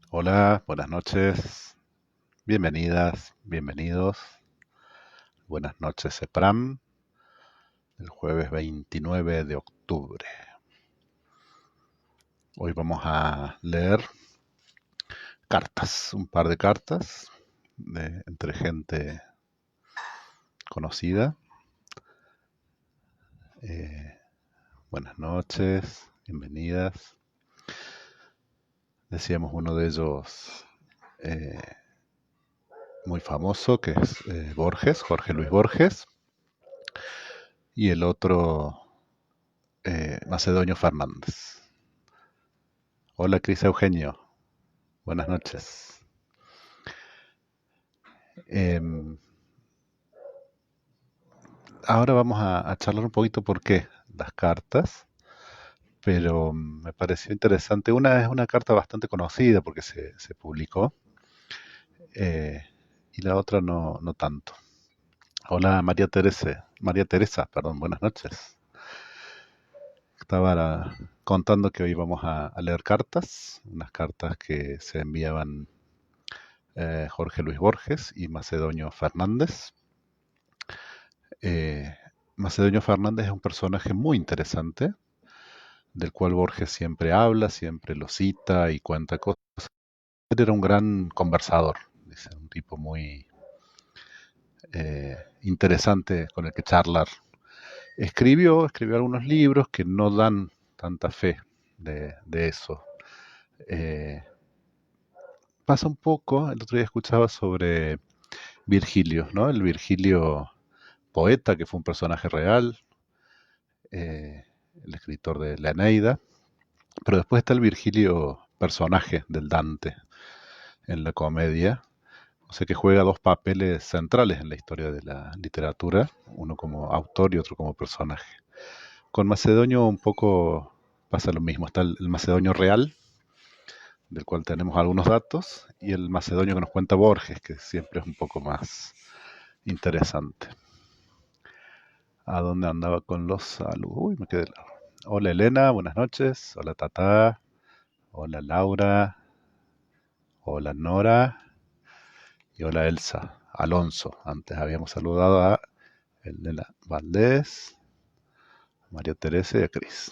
Hola, buenas noches, bienvenidas, bienvenidos. Buenas noches, EPRAM, el jueves 29 de octubre. Hoy vamos a leer cartas, un par de cartas entre gente conocida. Eh, Buenas noches, bienvenidas. Decíamos uno de ellos eh, muy famoso, que es Borges, Jorge Luis Borges, y el otro Macedonio Fernández. Hola, Cris Eugenio. Buenas noches. Em, Ahora vamos a charlar un poquito por qué las cartas, pero me pareció interesante. Una es una carta bastante conocida porque se publicó, eh, y la otra no tanto. Hola, María Teresa, perdón, buenas noches. Estaba contando que hoy vamos a leer cartas, unas cartas que se enviaban Jorge Luis Borges y Macedonio Fernández. Eh, Macedonio Fernández es un personaje muy interesante, del cual Borges siempre habla, siempre lo cita y cuenta cosas. Él era un gran conversador, dice, un tipo muy interesante con el que charlar. Escribió algunos libros que no dan tanta fe de eso. Eh, Pasa un poco, el otro día escuchaba sobre Virgilio, ¿no? El Virgilio poeta, que fue un personaje real, eh, el escritor de la Eneida, pero después está el Virgilio personaje del Dante en la comedia, o sea que juega dos papeles centrales en la historia de la literatura, uno como autor y otro como personaje. Con Macedonio un poco pasa lo mismo, está el Macedonio real, del cual tenemos algunos datos, y el Macedonio que nos cuenta Borges, que siempre es un poco más interesante. ¿A dónde andaba con los saludos? Uy, me quedé largo. Hola Elena, buenas noches. Hola Tata. Hola Laura. Hola Nora. Y hola Elsa. Alonso. Antes habíamos saludado a Elena Valdés, María Teresa y a Cris.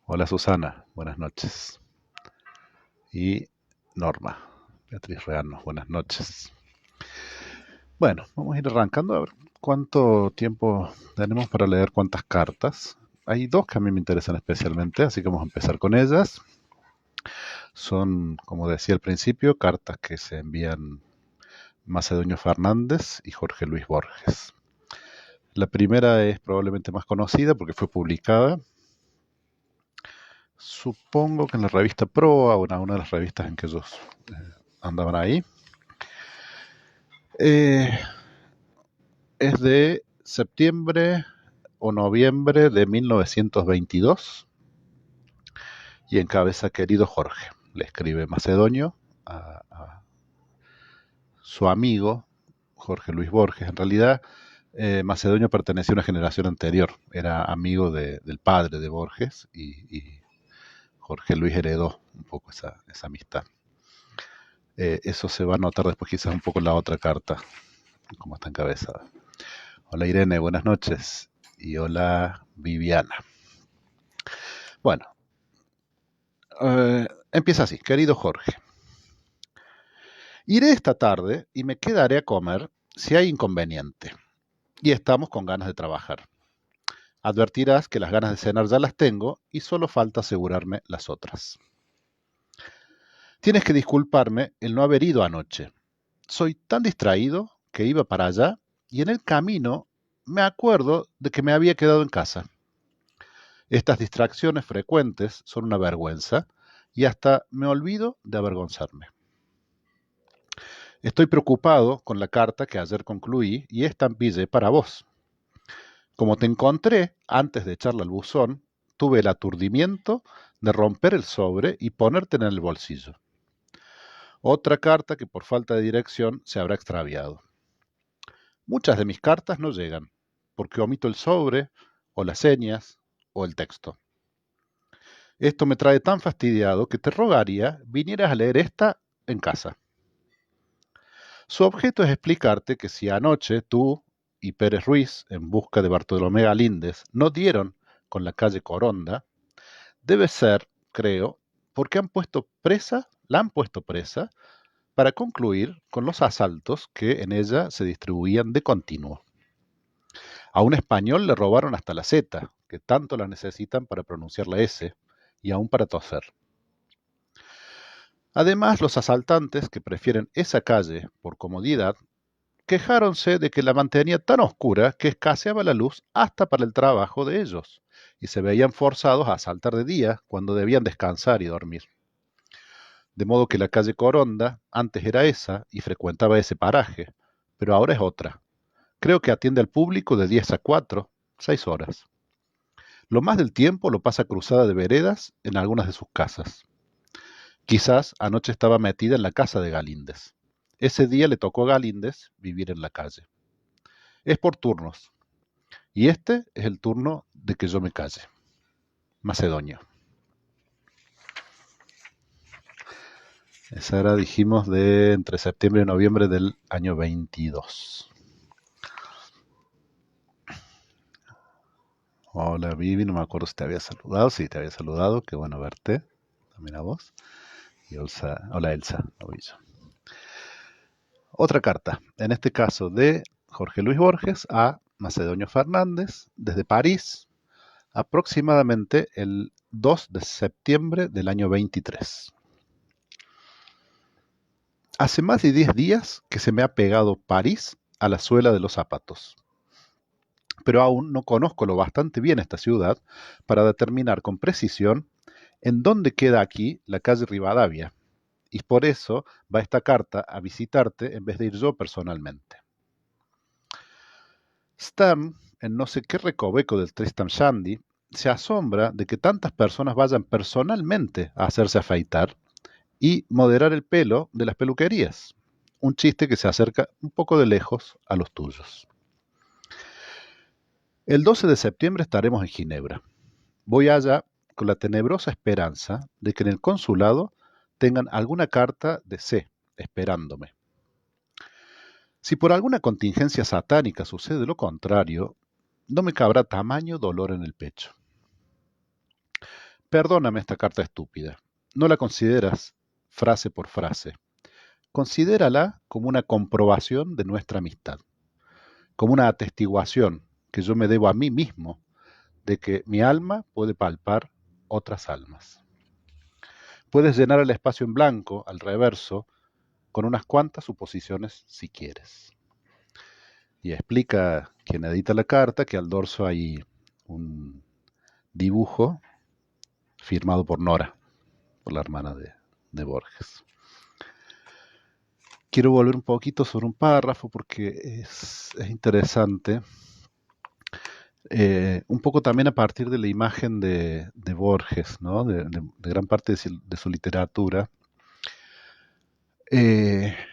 Hola Susana, buenas noches. Y Norma, Beatriz Reano, buenas noches. Bueno, vamos a ir arrancando a ver cuánto tiempo tenemos para leer cuántas cartas. Hay dos que a mí me interesan especialmente, así que vamos a empezar con ellas. Son, como decía al principio, cartas que se envían Macedonio Fernández y Jorge Luis Borges. La primera es probablemente más conocida porque fue publicada, supongo que en la revista Proa o en una de las revistas en que ellos andaban ahí. Eh, es de septiembre o noviembre de 1922 y encabeza Querido Jorge. Le escribe Macedonio a su amigo Jorge Luis Borges. En realidad, Macedonio pertenecía a una generación anterior, era amigo del padre de Borges y Jorge Luis heredó un poco esa amistad. Eso se va a notar después quizás un poco en la otra carta, como está encabezada. Hola Irene, buenas noches. Y hola Viviana. Bueno, empieza así, querido Jorge. Iré esta tarde y me quedaré a comer si hay inconveniente. Y estamos con ganas de trabajar. Advertirás que las ganas de cenar ya las tengo y solo falta asegurarme las otras. Tienes que disculparme el no haber ido anoche. Soy tan distraído que iba para allá y en el camino me acuerdo de que me había quedado en casa. Estas distracciones frecuentes son una vergüenza y hasta me olvido de avergonzarme. Estoy preocupado con la carta que ayer concluí y estampillé para vos. Como te encontré antes de echarla al buzón, tuve el aturdimiento de romper el sobre y ponerte en el bolsillo. Otra carta que por falta de dirección se habrá extraviado. Muchas de mis cartas no llegan, porque omito el sobre, o las señas, o el texto. Esto me trae tan fastidiado que te rogaría vinieras a leer esta en casa. Su objeto es explicarte que si anoche tú y Pérez Ruiz, en busca de Bartolomé Galíndez, no dieron con la calle Coronda, debe ser, creo, porque la han puesto presa para concluir con los asaltos que en ella se distribuían de continuo. A un español le robaron hasta la Z, que tanto la necesitan para pronunciar la S, y aún para toser. Además, los asaltantes, que prefieren esa calle por comodidad, quejáronse de que la mantenía tan oscura que escaseaba la luz hasta para el trabajo de ellos, y se veían forzados a asaltar de día cuando debían descansar y dormir. De modo que la calle Coronda antes era esa y frecuentaba ese paraje, pero ahora es otra. Creo que atiende al público de 10 a 4, 6 horas. Lo más del tiempo lo pasa cruzada de veredas en algunas de sus casas. Quizás anoche estaba metida en la casa de Galíndez. Ese día le tocó a Galíndez vivir en la calle. Es por turnos, y este es el turno de que yo me calle. Macedonio. Esa era, dijimos, de entre septiembre y noviembre del año 22. Hola Vivi, no me acuerdo si te había saludado. Sí, te había saludado, qué bueno verte. También a vos. Y hola Elsa Novillo. Otra carta, en este caso de Jorge Luis Borges a Macedonio Fernández, desde París, aproximadamente el 2 de septiembre del año 23. Hace más de 10 días que se me ha pegado París a la suela de los zapatos, pero aún no conozco lo bastante bien esta ciudad para determinar con precisión en dónde queda aquí la calle Rivadavia, y por eso va esta carta a visitarte en vez de ir yo personalmente. Stern, en no sé qué recoveco del Tristram Shandy, se asombra de que tantas personas vayan personalmente a hacerse afeitar y moderar el pelo de las peluquerías. Un chiste que se acerca un poco de lejos a los tuyos. El 12 de septiembre estaremos en Ginebra. Voy allá con la tenebrosa esperanza de que en el consulado tengan alguna carta de C esperándome. Si por alguna contingencia satánica sucede lo contrario, no me cabrá tamaño dolor en el pecho. Perdóname esta carta estúpida. No la consideras frase por frase. Considérala como una comprobación de nuestra amistad, como una atestiguación que yo me debo a mí mismo de que mi alma puede palpar otras almas. Puedes llenar el espacio en blanco, al reverso, con unas cuantas suposiciones si quieres. Y explica quien edita la carta que al dorso hay un dibujo firmado por Nora, por la hermana de Borges. Quiero volver un poquito sobre un párrafo porque es interesante. Un poco también a partir de la imagen de Borges, ¿no? De gran parte de su literatura.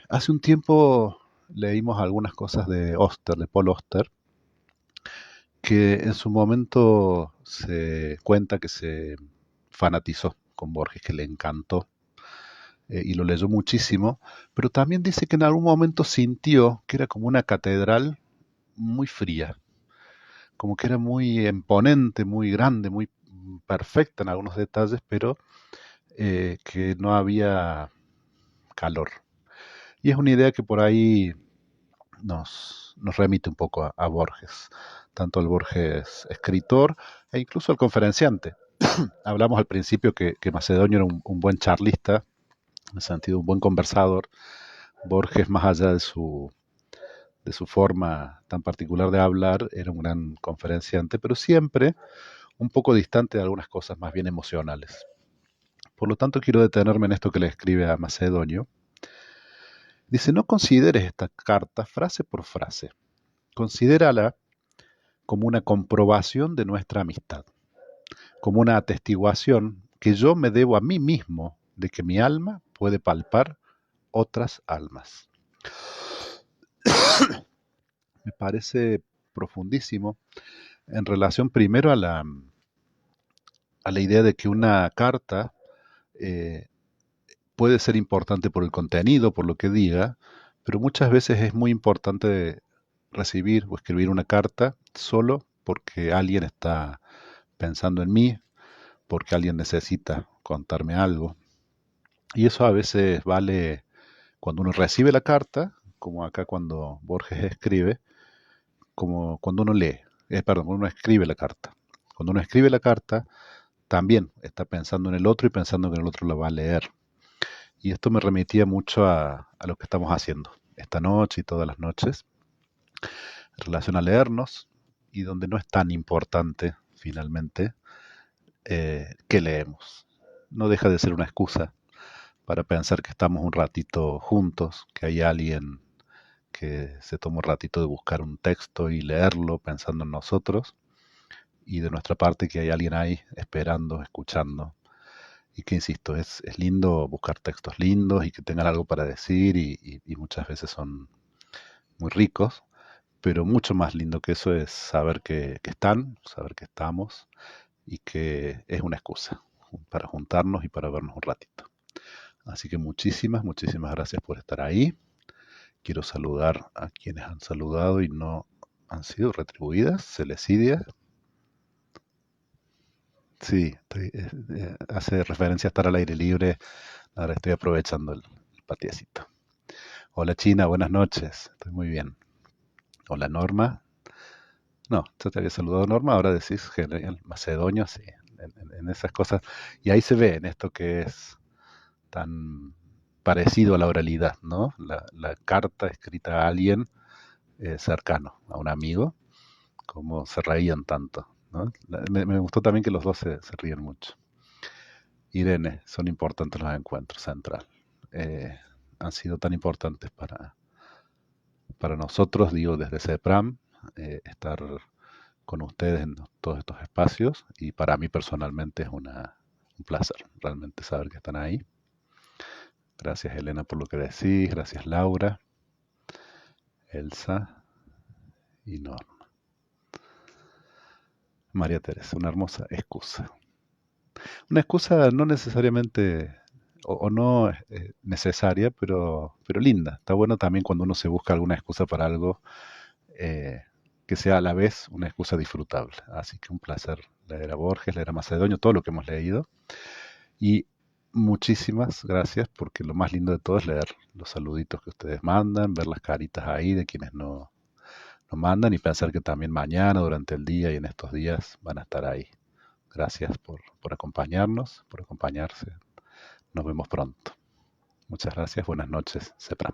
Hace un tiempo leímos algunas cosas de Auster, de Paul Auster, que en su momento se cuenta que se fanatizó con Borges, que le encantó y lo leyó muchísimo, pero también dice que en algún momento sintió que era como una catedral muy fría, como que era muy imponente, muy grande, muy perfecta en algunos detalles, pero que no había calor. Y es una idea que por ahí nos remite un poco a Borges, tanto al Borges escritor e incluso al conferenciante. Hablamos al principio que Macedonio era un buen charlista, en el sentido un buen conversador. Borges, más allá de su forma tan particular de hablar, era un gran conferenciante, pero siempre un poco distante de algunas cosas más bien emocionales. Por lo tanto, quiero detenerme en esto que le escribe a Macedonio. Dice, no consideres esta carta frase por frase. Considérala como una comprobación de nuestra amistad, como una atestiguación que yo me debo a mí mismo de que mi alma puede palpar otras almas. Me parece profundísimo en relación primero a la idea de que una carta eh, puede ser importante por el contenido, por lo que diga, pero muchas veces es muy importante recibir o escribir una carta solo porque alguien está pensando en mí, porque alguien necesita contarme algo. Y eso a veces vale cuando uno recibe la carta, como acá cuando Borges escribe, como cuando uno lee, perdón, cuando uno escribe la carta. Cuando uno escribe la carta, también está pensando en el otro y pensando que el otro la va a leer. Y esto me remitía mucho a lo que estamos haciendo esta noche y todas las noches, en relación a leernos, y donde no es tan importante, finalmente, qué leemos. No deja de ser una excusa para pensar que estamos un ratito juntos, que hay alguien que se toma un ratito de buscar un texto y leerlo pensando en nosotros, y de nuestra parte que hay alguien ahí esperando, escuchando. Y que, insisto, es lindo buscar textos lindos y que tengan algo para decir y muchas veces son muy ricos, pero mucho más lindo que eso es saber que están, saber que estamos y que es una excusa para juntarnos y para vernos un ratito. Así que muchísimas, muchísimas gracias por estar ahí. Quiero saludar a quienes han saludado y no han sido retribuidas. Celesidia. Sí, hace referencia a estar al aire libre. Ahora estoy aprovechando el patiecito. Hola China, buenas noches. Estoy muy bien. Hola Norma. No, yo te había saludado Norma, ahora decís genial. Macedonio, sí. En esas cosas. Y ahí se ve en esto que es tan parecido a la oralidad, ¿no? La carta escrita a alguien cercano, a un amigo, como se reían tanto, ¿no? Me gustó también que los dos se ríen mucho. Irene, son importantes los encuentros central. Eh, Han sido tan importantes para nosotros, digo, desde CEPRAM, estar con ustedes en todos estos espacios y para mí personalmente es un placer realmente saber que están ahí. Gracias Elena por lo que decís, gracias Laura, Elsa y Norma. María Teresa, una hermosa excusa. Una excusa no necesariamente o no necesaria, pero linda. Está bueno también cuando uno se busca alguna excusa para algo eh, que sea a la vez una excusa disfrutable. Así que un placer leer a Borges, leer a Macedonio, todo lo que hemos leído. Y muchísimas gracias porque lo más lindo de todo es leer los saluditos que ustedes mandan, ver las caritas ahí de quienes no mandan y pensar que también mañana, durante el día y en estos días van a estar ahí. Gracias por acompañarnos, por acompañarse. Nos vemos pronto. Muchas gracias. Buenas noches, Cepram.